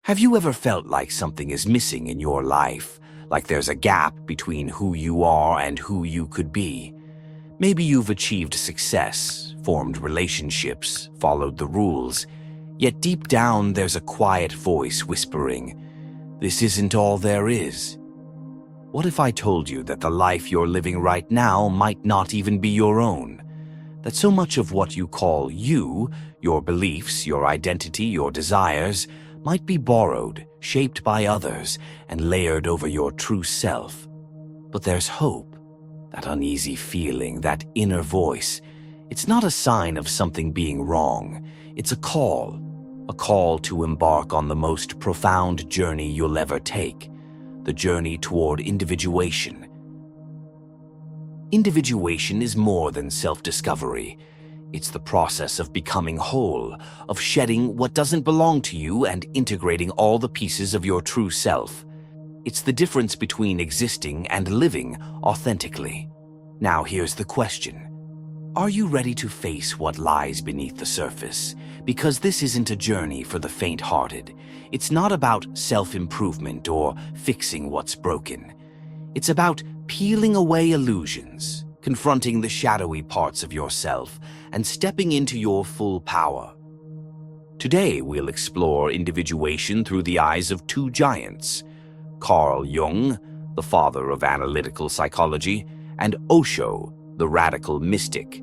Have you ever felt like something is missing in your life, like there's a gap between who you are and who you could be? Maybe you've achieved success, formed relationships, followed the rules, yet deep down there's a quiet voice whispering, "This isn't all there is." What if I told you that the life you're living right now might not even be your own? That so much of what you call you, your beliefs, your identity, your desires, might be borrowed, shaped by others, and layered over your true self. But there's hope, that uneasy feeling, that inner voice. It's not a sign of something being wrong. It's a call to embark on the most profound journey you'll ever take, the journey toward individuation. Individuation is more than self-discovery. It's the process of becoming whole, of shedding what doesn't belong to you and integrating all the pieces of your true self. It's the difference between existing and living authentically. Now here's the question. Are you ready to face what lies beneath the surface? Because this isn't a journey for the faint-hearted. It's not about self-improvement or fixing what's broken. It's about peeling away illusions, confronting the shadowy parts of yourself, and stepping into your full power. Today, we'll explore individuation through the eyes of two giants, Carl Jung, the father of analytical psychology, and Osho, the radical mystic.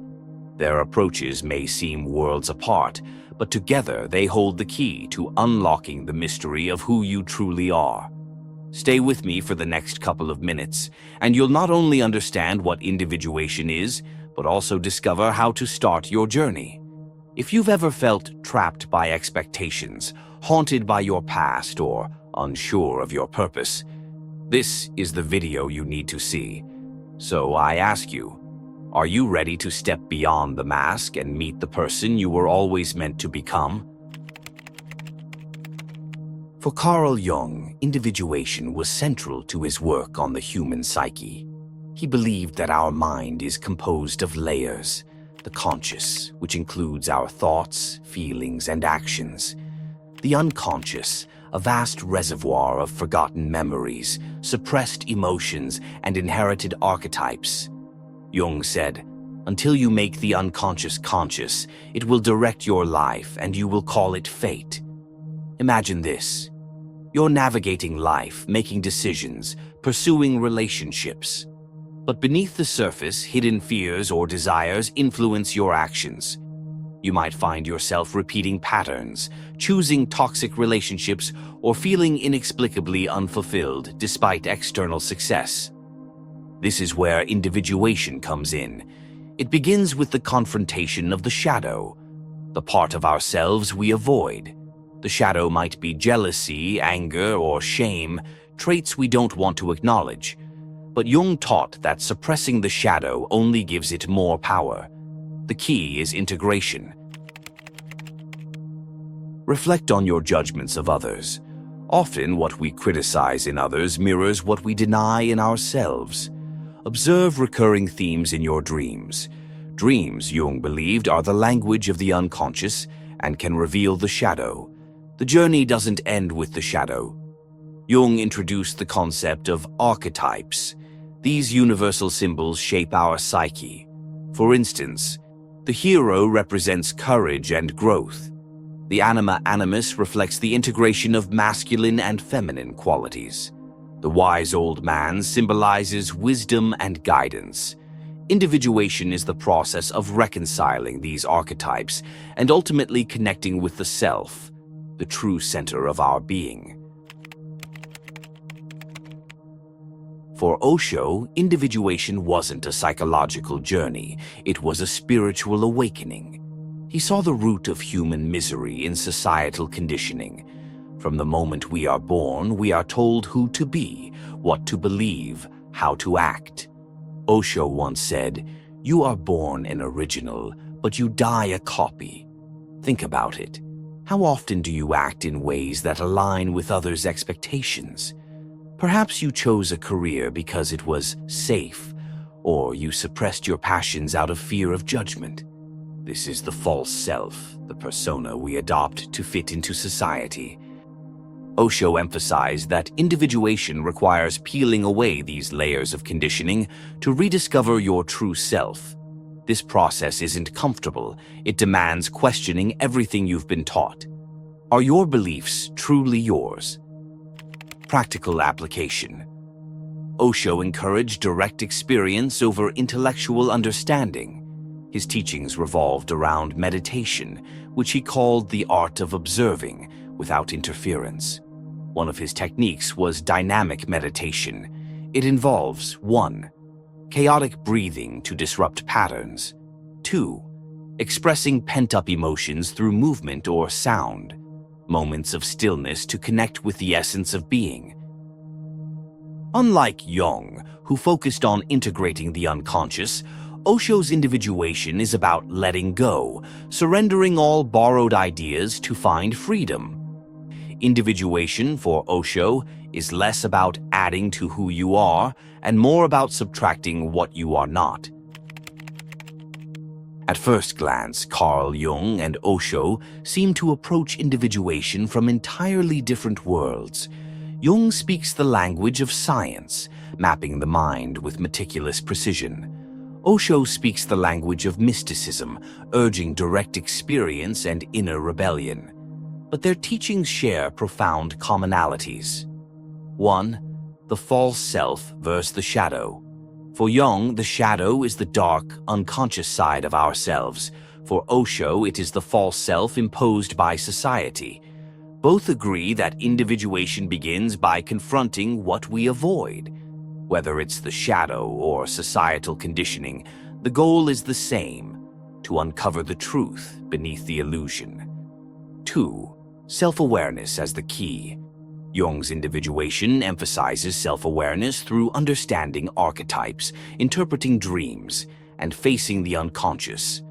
Their approaches may seem worlds apart, but together they hold the key to unlocking the mystery of who you truly are. Stay with me for the next couple of minutes, and you'll not only understand what individuation is, but also discover how to start your journey. If you've ever felt trapped by expectations, haunted by your past, or unsure of your purpose, this is the video you need to see. So I ask you, are you ready to step beyond the mask and meet the person you were always meant to become? For Carl Jung, individuation was central to his work on the human psyche. He believed that our mind is composed of layers, the conscious, which includes our thoughts, feelings, and actions. The unconscious, a vast reservoir of forgotten memories, suppressed emotions, and inherited archetypes. Jung said, "Until you make the unconscious conscious, it will direct your life and you will call it fate." Imagine this. You're navigating life, making decisions, pursuing relationships. But beneath the surface, hidden fears or desires influence your actions. You might find yourself repeating patterns, choosing toxic relationships, or feeling inexplicably unfulfilled despite external success. This is where individuation comes in. It begins with the confrontation of the shadow, the part of ourselves we avoid. The shadow might be jealousy, anger, or shame, traits we don't want to acknowledge. But Jung taught that suppressing the shadow only gives it more power. The key is integration. Reflect on your judgments of others. Often what we criticize in others mirrors what we deny in ourselves. Observe recurring themes in your dreams. Dreams, Jung believed, are the language of the unconscious and can reveal the shadow. The journey doesn't end with the shadow. Jung introduced the concept of archetypes. These universal symbols shape our psyche. For instance, the hero represents courage and growth. The anima animus reflects the integration of masculine and feminine qualities. The wise old man symbolizes wisdom and guidance. Individuation is the process of reconciling these archetypes and ultimately connecting with the self, the true center of our being. For Osho, individuation wasn't a psychological journey, it was a spiritual awakening. He saw the root of human misery in societal conditioning. From the moment we are born, we are told who to be, what to believe, how to act. Osho once said, "You are born an original, but you die a copy." Think about it. How often do you act in ways that align with others' expectations? Perhaps you chose a career because it was safe, or you suppressed your passions out of fear of judgment. This is the false self, the persona we adopt to fit into society. Osho emphasized that individuation requires peeling away these layers of conditioning to rediscover your true self. This process isn't comfortable. It demands questioning everything you've been taught. Are your beliefs truly yours? Practical application. Osho encouraged direct experience over intellectual understanding. His teachings revolved around meditation, which he called the art of observing without interference. One of his techniques was dynamic meditation. It involves 1. Chaotic breathing to disrupt patterns. 2. Expressing pent-up emotions through movement or sound. Moments of stillness to connect with the essence of being. Unlike Jung, who focused on integrating the unconscious, Osho's individuation is about letting go, surrendering all borrowed ideas to find freedom. Individuation for Osho is less about adding to who you are and more about subtracting what you are not. At first glance, Carl Jung and Osho seem to approach individuation from entirely different worlds. Jung speaks the language of science, mapping the mind with meticulous precision. Osho speaks the language of mysticism, urging direct experience and inner rebellion. But their teachings share profound commonalities. 1. The false self versus the shadow. For Jung, the shadow is the dark, unconscious side of ourselves. For Osho, it is the false self imposed by society. Both agree that individuation begins by confronting what we avoid. Whether it's the shadow or societal conditioning, the goal is the same: to uncover the truth beneath the illusion. 2. Self-awareness as the key. Jung's individuation emphasizes self-awareness through understanding archetypes, interpreting dreams, and facing the unconscious.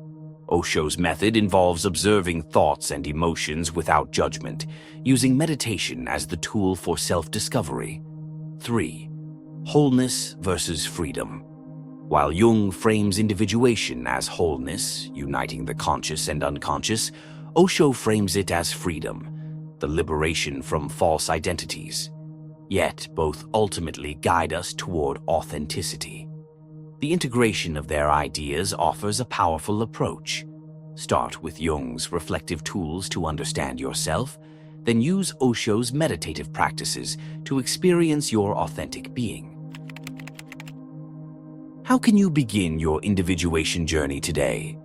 Osho's method involves observing thoughts and emotions without judgment, using meditation as the tool for self-discovery. 3. Wholeness versus freedom. While Jung frames individuation as wholeness, uniting the conscious and unconscious, Osho frames it as freedom, the liberation from false identities. Yet both ultimately guide us toward authenticity. The integration of their ideas offers a powerful approach. Start with Jung's reflective tools to understand yourself, then use Osho's meditative practices to experience your authentic being. How can you begin your individuation journey today?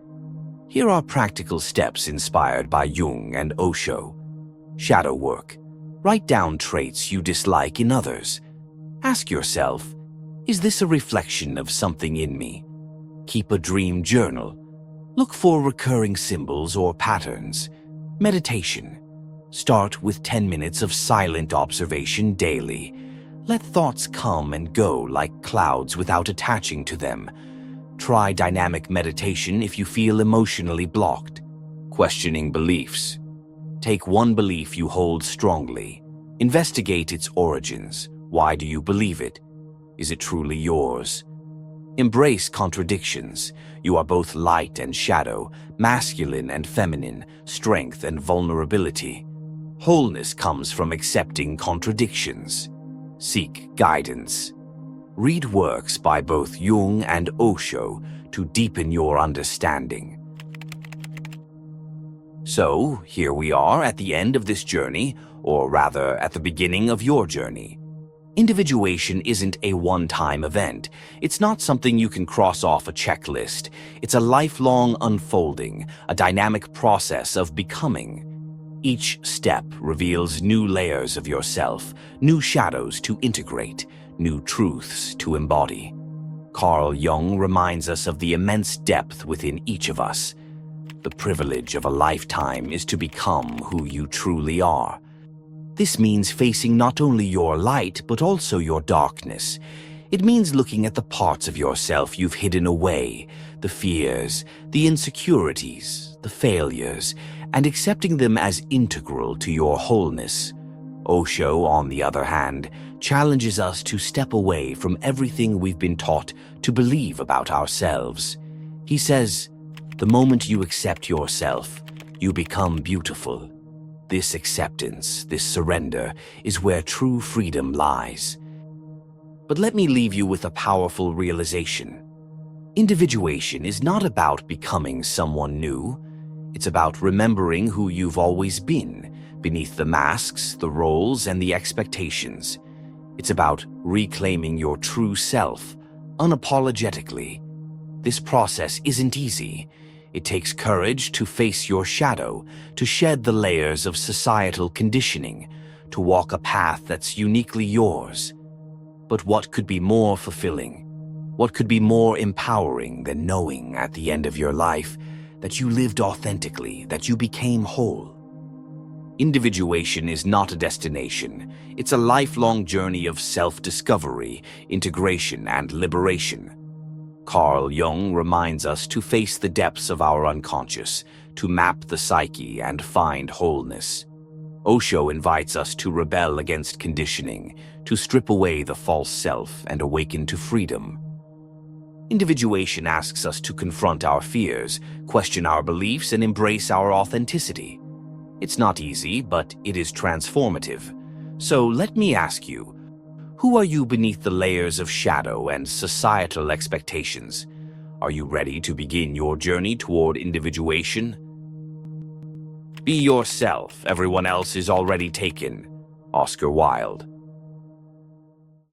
Here are practical steps inspired by Jung and Osho. Shadow work. Write down traits you dislike in others. Ask yourself, is this a reflection of something in me? Keep a dream journal. Look for recurring symbols or patterns. Meditation. Start with 10 minutes of silent observation daily. Let thoughts come and go like clouds without attaching to them. Try dynamic meditation if you feel emotionally blocked. Questioning beliefs. Take one belief you hold strongly. Investigate its origins. Why do you believe it? Is it truly yours? Embrace contradictions. You are both light and shadow, masculine and feminine, strength and vulnerability. Wholeness comes from accepting contradictions. Seek guidance. Read works by both Jung and Osho to deepen your understanding. So, here we are at the end of this journey, or rather at the beginning of your journey. Individuation isn't a one-time event. It's not something you can cross off a checklist. It's a lifelong unfolding, a dynamic process of becoming. Each step reveals new layers of yourself, new shadows to integrate, new truths to embody. Carl Jung reminds us of the immense depth within each of us. The privilege of a lifetime is to become who you truly are. This means facing not only your light, but also your darkness. It means looking at the parts of yourself you've hidden away, the fears, the insecurities, the failures, and accepting them as integral to your wholeness. Osho, on the other hand, challenges us to step away from everything we've been taught to believe about ourselves. He says, "The moment you accept yourself, you become beautiful. This acceptance, this surrender, is where true freedom lies. But let me leave you with a powerful realization. Individuation is not about becoming someone new. It's about remembering who you've always been, beneath the masks, the roles, and the expectations. It's about reclaiming your true self, unapologetically. This process isn't easy. It takes courage to face your shadow, to shed the layers of societal conditioning, to walk a path that's uniquely yours. But what could be more fulfilling? What could be more empowering than knowing at the end of your life that you lived authentically, that you became whole? Individuation is not a destination. It's a lifelong journey of self-discovery, integration, and liberation. Carl Jung reminds us to face the depths of our unconscious, to map the psyche and find wholeness. Osho invites us to rebel against conditioning, to strip away the false self and awaken to freedom. Individuation asks us to confront our fears, question our beliefs, and embrace our authenticity. It's not easy, but it is transformative. So let me ask you, who are you beneath the layers of shadow and societal expectations? Are you ready to begin your journey toward individuation? Be yourself, everyone else is already taken. Oscar Wilde.